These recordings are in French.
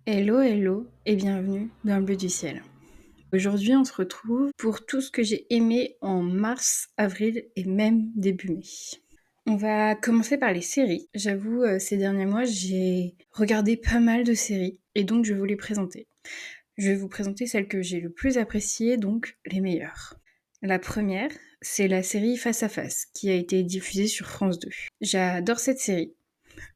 Hello, hello et bienvenue dans le bleu du ciel. Aujourd'hui, on se retrouve pour tout ce que j'ai aimé en mars, avril et même début mai. On va commencer par les séries. J'avoue, ces derniers mois, j'ai regardé pas mal de séries et donc je vais vous les présenter. Je vais vous présenter celles que j'ai le plus appréciées, donc les meilleures. La première, c'est la série Face à Face, qui a été diffusée sur France 2. J'adore cette série.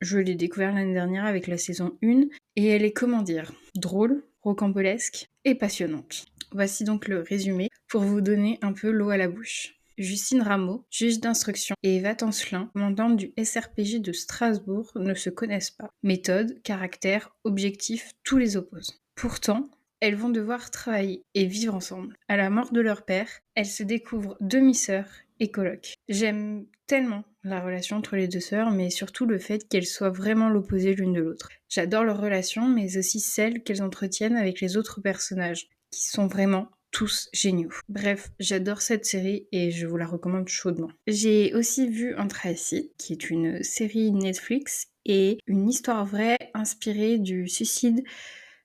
Je l'ai découverte l'année dernière avec la saison 1 et elle est, comment dire, drôle, rocambolesque et passionnante. Voici donc le résumé pour vous donner un peu l'eau à la bouche. Justine Rameau, juge d'instruction, et Eva Tancelin, commandante du SRPJ de Strasbourg, ne se connaissent pas. Méthode, caractère, objectif, tout les oppose. Pourtant, elles vont devoir travailler et vivre ensemble. À la mort de leur père, elles se découvrent demi-sœurs et colocs. J'aime tellement la relation entre les deux sœurs, mais surtout le fait qu'elles soient vraiment l'opposé l'une de l'autre. J'adore leur relation, mais aussi celle qu'elles entretiennent avec les autres personnages, qui sont vraiment tous géniaux. Bref, j'adore cette série et je vous la recommande chaudement. J'ai aussi vu Antraci, qui est une série Netflix et une histoire vraie inspirée du suicide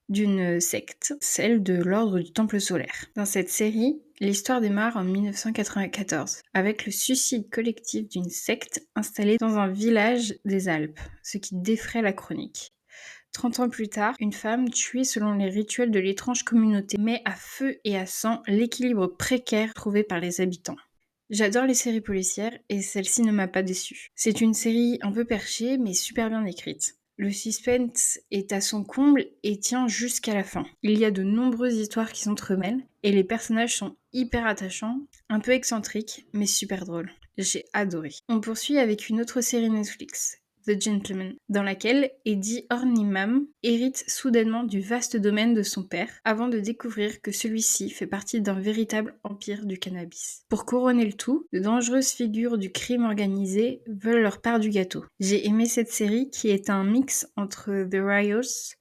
d'une secte, celle de l'Ordre du Temple solaire. Dans cette série, l'histoire démarre en 1994, avec le suicide collectif d'une secte installée dans un village des Alpes, ce qui défraie la chronique. 30 ans plus tard, une femme tuée selon les rituels de l'étrange communauté met à feu et à sang l'équilibre précaire trouvé par les habitants. J'adore les séries policières et celle-ci ne m'a pas déçue. C'est une série un peu perchée mais super bien écrite. Le suspense est à son comble et tient jusqu'à la fin. Il y a de nombreuses histoires qui s'entremêlent et les personnages sont hyper attachants, un peu excentriques mais super drôles. J'ai adoré. On poursuit avec une autre série Netflix, The Gentleman, dans laquelle Eddie Hornimam hérite soudainement du vaste domaine de son père avant de découvrir que celui-ci fait partie d'un véritable empire du cannabis. Pour couronner le tout, de dangereuses figures du crime organisé veulent leur part du gâteau. J'ai aimé cette série qui est un mix entre The Rios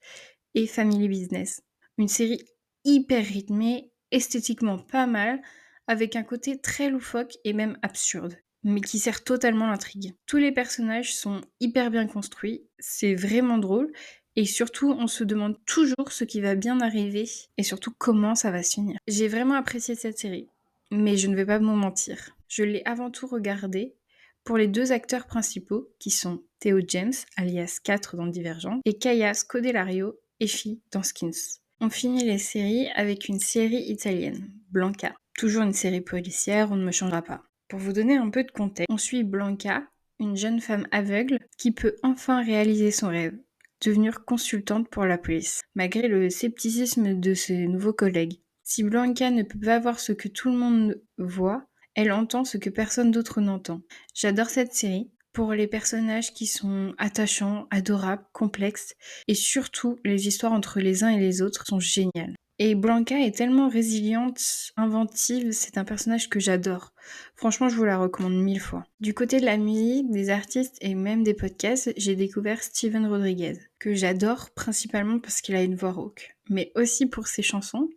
et Family Business. Une série hyper rythmée, esthétiquement pas mal, avec un côté très loufoque et même absurde, mais qui sert totalement l'intrigue. Tous les personnages sont hyper bien construits, c'est vraiment drôle, et surtout on se demande toujours ce qui va bien arriver, et surtout comment ça va se finir. J'ai vraiment apprécié cette série, mais je ne vais pas vous mentir. Je l'ai avant tout regardée pour les deux acteurs principaux, qui sont Theo James, alias 4 dans Divergent, et Kaya Scodelario, Effie dans Skins. On finit les séries avec une série italienne, Blanca. Toujours une série policière, on ne me changera pas. Pour vous donner un peu de contexte, on suit Blanca, une jeune femme aveugle qui peut enfin réaliser son rêve, devenir consultante pour la police, malgré le scepticisme de ses nouveaux collègues. Si Blanca ne peut pas voir ce que tout le monde voit, elle entend ce que personne d'autre n'entend. J'adore cette série pour les personnages qui sont attachants, adorables, complexes, et surtout les histoires entre les uns et les autres sont géniales. Et Blanca est tellement résiliente, inventive, c'est un personnage que j'adore. Franchement, je vous la recommande 1000 fois. Du côté de la musique, des artistes et même des podcasts, j'ai découvert Steven Rodriguez, que j'adore principalement parce qu'il a une voix rauque, mais aussi pour ses chansons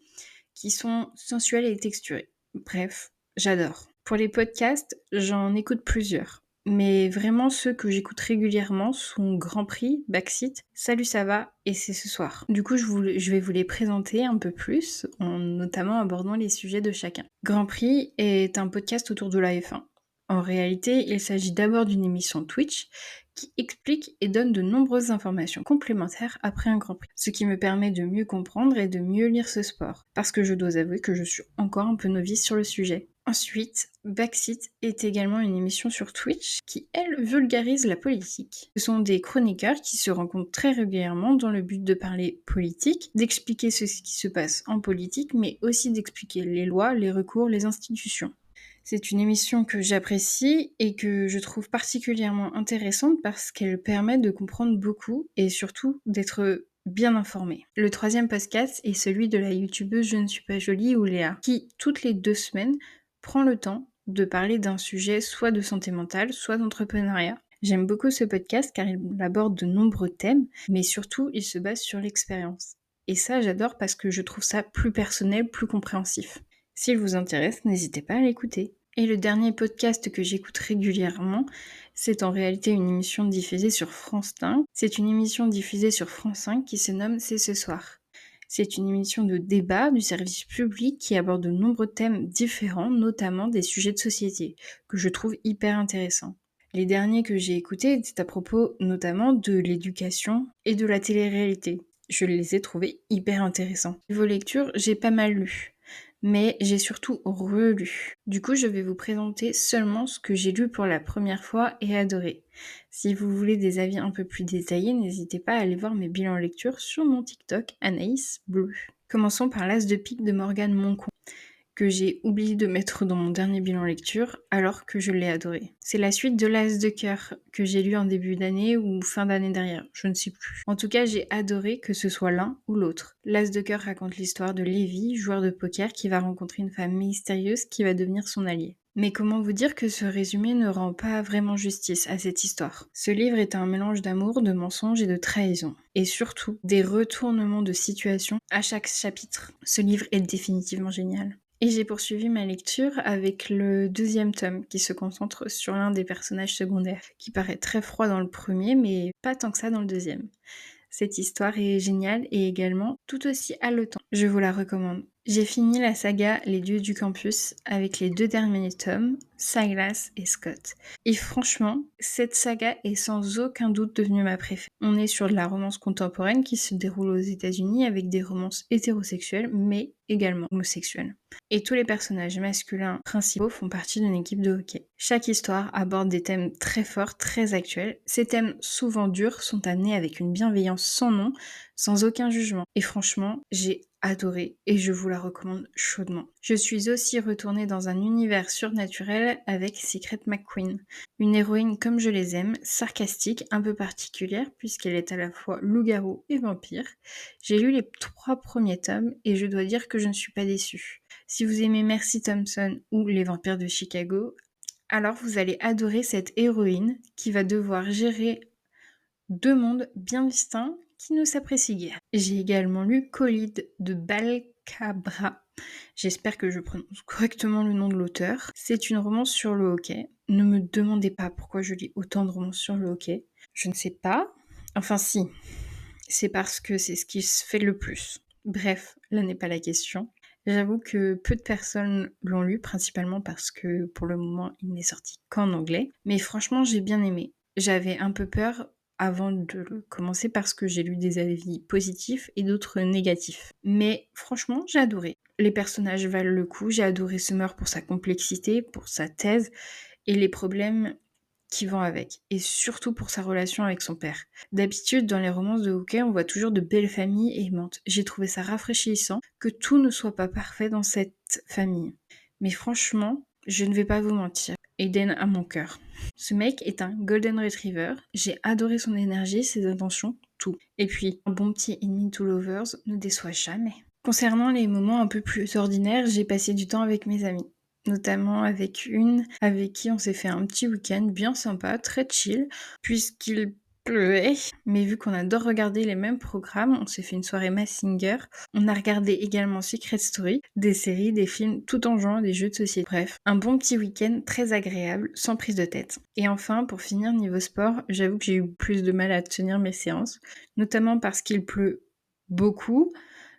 qui sont sensuelles et texturées. Bref, j'adore. Pour les podcasts, j'en écoute plusieurs. Mais vraiment, ceux que j'écoute régulièrement sont Grand Prix, Backseat, Salut ça va et C'est ce soir. Du coup, je vais vous les présenter un peu plus, en notamment abordant les sujets de chacun. Grand Prix est un podcast autour de la F1. En réalité, il s'agit d'abord d'une émission Twitch qui explique et donne de nombreuses informations complémentaires après un Grand Prix, ce qui me permet de mieux comprendre et de mieux lire ce sport, parce que je dois avouer que je suis encore un peu novice sur le sujet. Ensuite, Backseat est également une émission sur Twitch qui, elle, vulgarise la politique. Ce sont des chroniqueurs qui se rencontrent très régulièrement dans le but de parler politique, d'expliquer ce qui se passe en politique, mais aussi d'expliquer les lois, les recours, les institutions. C'est une émission que j'apprécie et que je trouve particulièrement intéressante parce qu'elle permet de comprendre beaucoup et surtout d'être bien informé. Le troisième podcast est celui de la youtubeuse Je ne suis pas jolie ou Léa, qui, toutes les 2 semaines, prend le temps de parler d'un sujet soit de santé mentale, soit d'entrepreneuriat. J'aime beaucoup ce podcast car il aborde de nombreux thèmes, mais surtout il se base sur l'expérience. Et ça, j'adore parce que je trouve ça plus personnel, plus compréhensif. S'il vous intéresse, n'hésitez pas à l'écouter. Et le dernier podcast que j'écoute régulièrement, c'est en réalité une émission diffusée sur France 5. C'est une émission diffusée sur France 5 qui se nomme C'est ce soir. C'est une émission de débat du service public qui aborde de nombreux thèmes différents, notamment des sujets de société, que je trouve hyper intéressants. Les derniers que j'ai écoutés étaient à propos notamment de l'éducation et de la télé-réalité. Je les ai trouvés hyper intéressants. Vos lectures, j'ai pas mal lu, mais j'ai surtout relu. Du coup, je vais vous présenter seulement ce que j'ai lu pour la première fois et adoré. Si vous voulez des avis un peu plus détaillés, n'hésitez pas à aller voir mes bilans lecture sur mon TikTok Anaïs Bleu. Commençons par l'As de pique de Morgane Moncon, que j'ai oublié de mettre dans mon dernier bilan lecture alors que je l'ai adoré. C'est la suite de l'As de cœur que j'ai lu en début d'année ou fin d'année dernière, je ne sais plus. En tout cas, j'ai adoré que ce soit l'un ou l'autre. L'As de cœur raconte l'histoire de Lévi, joueur de poker qui va rencontrer une femme mystérieuse qui va devenir son allié. Mais comment vous dire que ce résumé ne rend pas vraiment justice à cette histoire? Ce livre est un mélange d'amour, de mensonges et de trahison. Et surtout, des retournements de situation à chaque chapitre. Ce livre est définitivement génial. Et j'ai poursuivi ma lecture avec le 2e tome qui se concentre sur l'un des personnages secondaires, qui paraît très froid dans le premier, mais pas tant que ça dans le 2e. Cette histoire est géniale et également tout aussi haletante. Je vous la recommande. J'ai fini la saga Les Dieux du Campus avec les 2 derniers tomes, Silas et Scott. Et franchement, cette saga est sans aucun doute devenue ma préférée. On est sur de la romance contemporaine qui se déroule aux États-Unis avec des romances hétérosexuelles, mais également homosexuelles. Et tous les personnages masculins principaux font partie d'une équipe de hockey. Chaque histoire aborde des thèmes très forts, très actuels. Ces thèmes souvent durs sont amenés avec une bienveillance sans nom, sans aucun jugement. Et franchement, j'ai adoré et je vous la recommande chaudement. Je suis aussi retournée dans un univers surnaturel avec Secret McQueen, une héroïne comme je les aime, sarcastique, un peu particulière puisqu'elle est à la fois loup-garou et vampire. J'ai lu les 3 premiers tomes et je dois dire que je ne suis pas déçue. Si vous aimez Mercy Thompson ou Les Vampires de Chicago, alors vous allez adorer cette héroïne qui va devoir gérer 2 mondes bien distincts qui ne s'apprécient guère. J'ai également lu Colide de Balcabra. J'espère que je prononce correctement le nom de l'auteur. C'est une romance sur le hockey. Ne me demandez pas pourquoi je lis autant de romances sur le hockey. Je ne sais pas. Enfin si, c'est parce que c'est ce qui se fait le plus. Bref, là n'est pas la question. J'avoue que peu de personnes l'ont lu, principalement parce que pour le moment il n'est sorti qu'en anglais. Mais franchement, j'ai bien aimé. J'avais un peu peur avant de le commencer parce que j'ai lu des avis positifs et d'autres négatifs. Mais franchement, j'ai adoré. Les personnages valent le coup, j'ai adoré Summer pour sa complexité, pour sa thèse et les problèmes qui vont avec, et surtout pour sa relation avec son père. D'habitude, dans les romances de hockey, on voit toujours de belles familles aimantes. J'ai trouvé ça rafraîchissant que tout ne soit pas parfait dans cette famille. Mais franchement, je ne vais pas vous mentir, Aiden a mon cœur. Ce mec est un golden retriever, j'ai adoré son énergie, ses intentions, tout. Et puis, un bon petit Enemy to Lovers ne déçoit jamais. Concernant les moments un peu plus ordinaires, j'ai passé du temps avec mes amis. Notamment avec une avec qui on s'est fait un petit week-end bien sympa, très chill, puisqu'il pleuvait. Mais vu qu'on adore regarder les mêmes programmes, on s'est fait une soirée Mazinger. On a regardé également Secret Story, des séries, des films, tout en jouant à des jeux de société. Bref, un bon petit week-end très agréable, sans prise de tête. Et enfin, pour finir, niveau sport, j'avoue que j'ai eu plus de mal à tenir mes séances, notamment parce qu'il pleut beaucoup,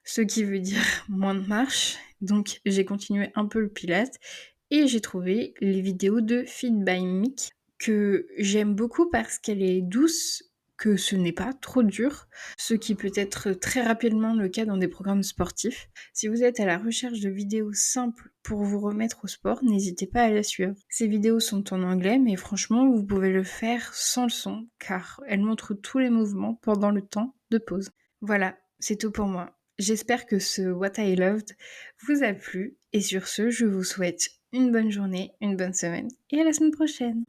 ce qui veut dire moins de marche. Donc j'ai continué un peu le pilate et j'ai trouvé les vidéos de Fit by Mick que j'aime beaucoup parce qu'elle est douce, que ce n'est pas trop dur, ce qui peut être très rapidement le cas dans des programmes sportifs. Si vous êtes à la recherche de vidéos simples pour vous remettre au sport, n'hésitez pas à la suivre. Ces vidéos sont en anglais, mais franchement, vous pouvez le faire sans le son, car elles montrent tous les mouvements pendant le temps de pause. Voilà, c'est tout pour moi. J'espère que ce What I Loved vous a plu et sur ce, je vous souhaite une bonne journée, une bonne semaine et à la semaine prochaine.